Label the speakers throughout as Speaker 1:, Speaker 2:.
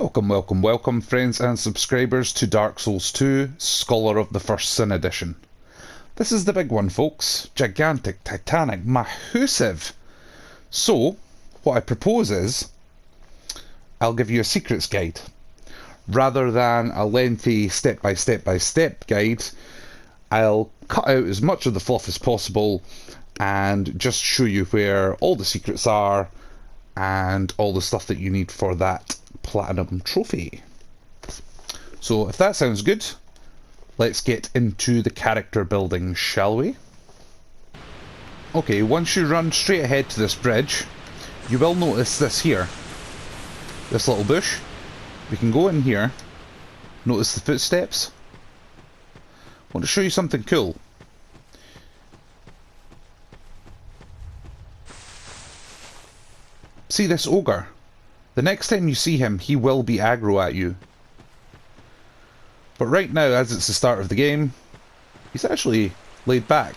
Speaker 1: Welcome, welcome, welcome, friends and subscribers to Dark Souls 2, Scholar of the First Sin Edition. This is the big one, folks. Gigantic, titanic, massive. So, what I propose is, I'll give you a secrets guide. Rather than a lengthy step-by-step-by-step guide, I'll cut out as much of the fluff as possible and just show you where all the secrets are and all the stuff that you need for that platinum trophy. So if that sounds good, let's get into the character building, shall we? Okay, once you run straight ahead to this bridge, you will notice this here, this little bush. We can go in here, notice the footsteps. I want to show you something cool. See this ogre? The next time you see him, he will be aggro at you. But right now, as it's the start of the game, he's actually laid back.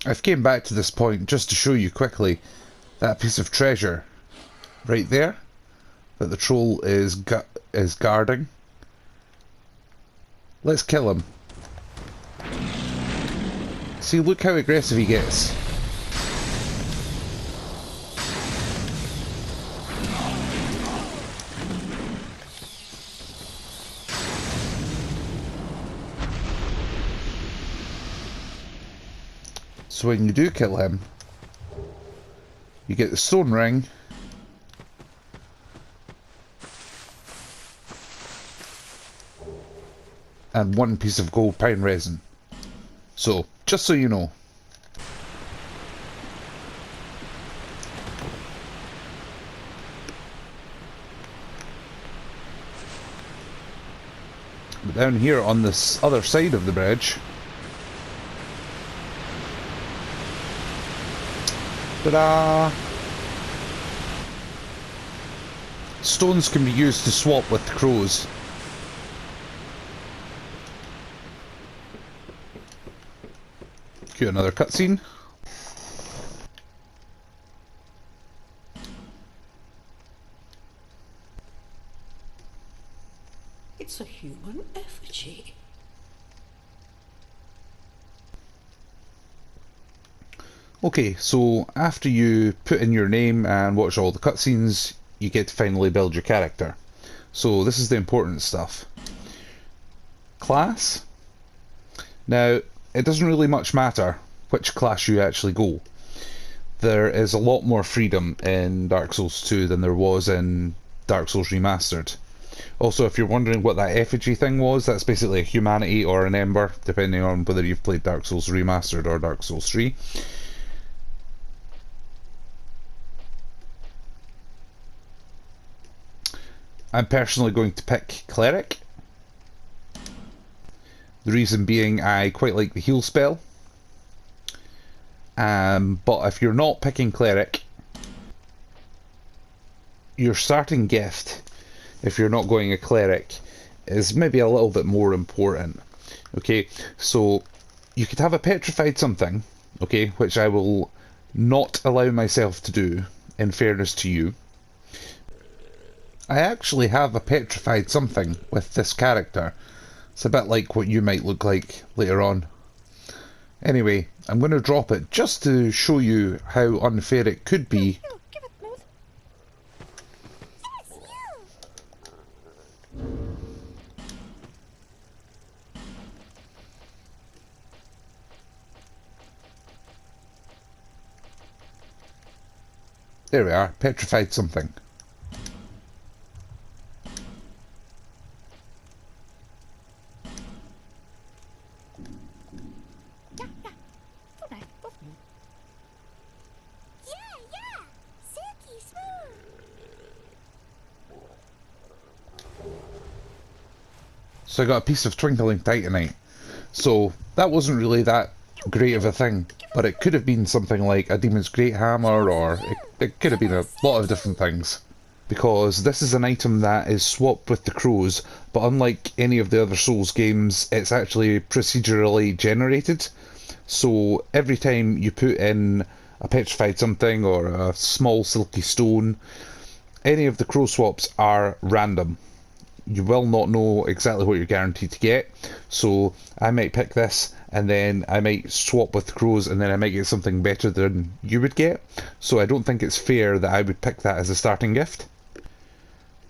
Speaker 1: I've came back to this point just to show you quickly that piece of treasure right there that the troll is guarding. Let's kill him. See, look how aggressive he gets. So when you do kill him, you get the stone ring, and one piece of gold pine resin. So, just so you know. But down here on this other side of the bridge, ta-da! Stones can be used to swap with the crows. Cue another cutscene.
Speaker 2: It's a human effigy.
Speaker 1: Okay, so after you put in your name and watch all the cutscenes, you get to finally build your character. So this is the important stuff. Class. Now, it doesn't really much matter which class you actually go. There is a lot more freedom in Dark Souls 2 than there was in Dark Souls Remastered. Also, if you're wondering what that effigy thing was, that's basically a humanity or an ember, depending on whether you've played Dark Souls Remastered or Dark Souls 3. I'm personally going to pick Cleric. The reason being I quite like the heal spell. But if you're not picking Cleric, your starting gift, if you're not going a Cleric, is maybe a little bit more important. Okay, so you could have a petrified something, okay, which I will not allow myself to do, in fairness to you. I actually have a petrified something with this character. It's a bit like what you might look like later on. Anyway, I'm going to drop it just to show you how unfair it could be. There we are, petrified something. So I got a piece of twinkling titanite. So that wasn't really that great of a thing, but it could have been something like a demon's great hammer, or it could have been a lot of different things. Because this is an item that is swapped with the crows, but unlike any of the other Souls games, it's actually procedurally generated. So every time you put in a petrified something or a small silky stone. Any of the crow swaps are random. You will not know exactly what you're guaranteed to get. So I might pick this and then I might swap with crows and then I might get something better than you would get. So I don't think it's fair that I would pick that as a starting gift.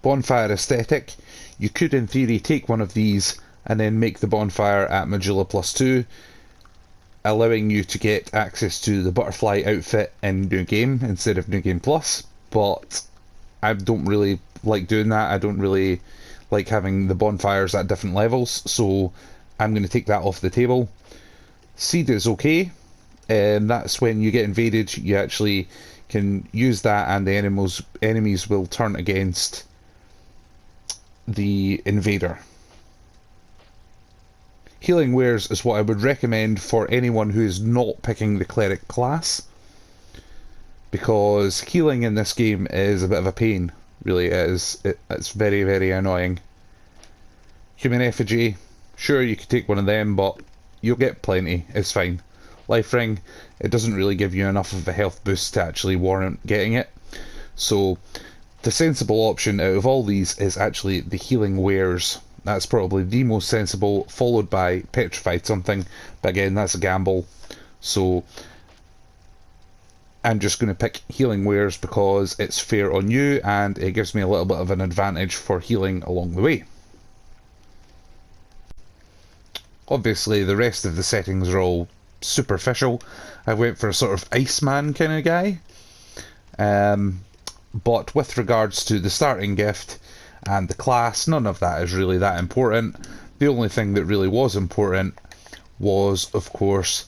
Speaker 1: Bonfire aesthetic. You could in theory take one of these and then make the bonfire at Majula +2, allowing you to get access to the butterfly outfit in New Game instead of New Game Plus, but I don't really like doing that. I don't really like having the bonfires at different levels, so I'm going to take that off the table. Seed is okay, and that's when you get invaded, you actually can use that and the enemies will turn against the invader. Healing wares is what I would recommend for anyone who is not picking the cleric class, because healing in this game is a bit of a pain, really it is. It's very, very annoying. Human effigy, sure you could take one of them, but you'll get plenty, it's fine. Life ring, it doesn't really give you enough of a health boost to actually warrant getting it. So the sensible option out of all these is actually the healing wares. That's probably the most sensible, followed by petrified something, but again that's a gamble. So I'm just going to pick healing wares because it's fair on you and it gives me a little bit of an advantage for healing along the way. Obviously the rest of the settings are all superficial. I went for a sort of Iceman kind of guy. But with regards to the starting gift and the class, none of that is really that important. The only thing that really was important was, of course,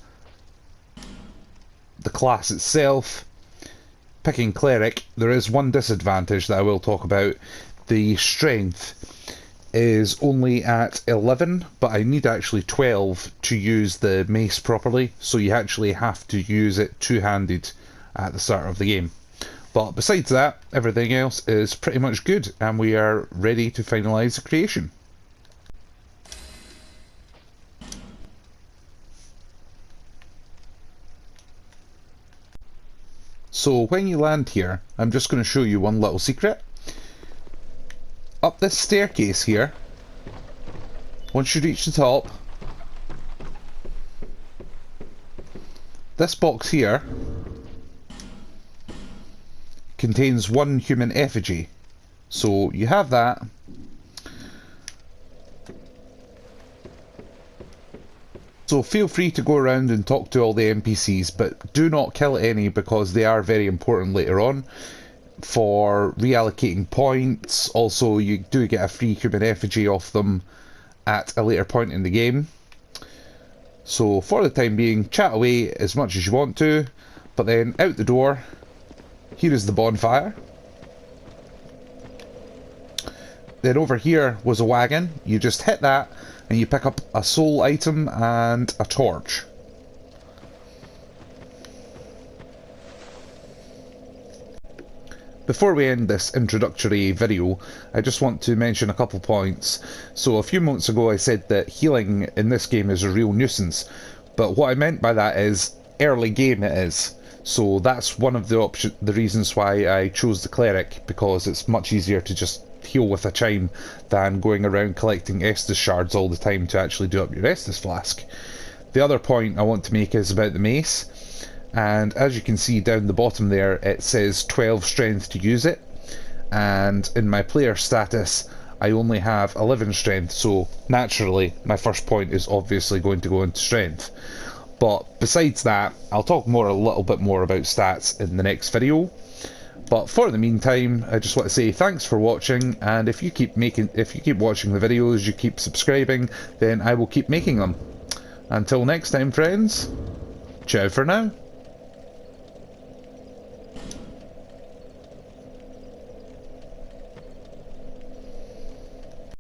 Speaker 1: the class itself. Picking cleric, there is one disadvantage that I will talk about. The strength is only at 11, but I need actually 12 to use the mace properly, so you actually have to use it two-handed at the start of the game. But besides that, everything else is pretty much good, and we are ready to finalise the creation. So when you land here, I'm just going to show you one little secret. Up this staircase here, once you reach the top, this box here contains one human effigy. So you have that. So feel free to go around and talk to all the NPCs, but do not kill any because they are very important later on for reallocating points. Also, you do get a free human effigy off them at a later point in the game. So for the time being, chat away as much as you want to, but then out the door, here is the bonfire. Then over here was a wagon. You just hit that and you pick up a soul item and a torch. Before we end this introductory video, I just want to mention a couple points. So a few months ago I said that healing in this game is a real nuisance, but what I meant by that is early game it is. So that's one of the reasons why I chose the cleric, because it's much easier to just heal with a chime than going around collecting Estus shards all the time to actually do up your Estus flask. The other point I want to make is about the mace. And as you can see down the bottom there, it says 12 strength to use it, and in my player status I only have 11 strength, so naturally my first point is obviously going to go into strength. But besides that, I'll talk a little bit more about stats in the next video. But for the meantime, I just want to say thanks for watching, and if you keep watching the videos, you keep subscribing, then I will keep making them. Until next time, friends, ciao for now.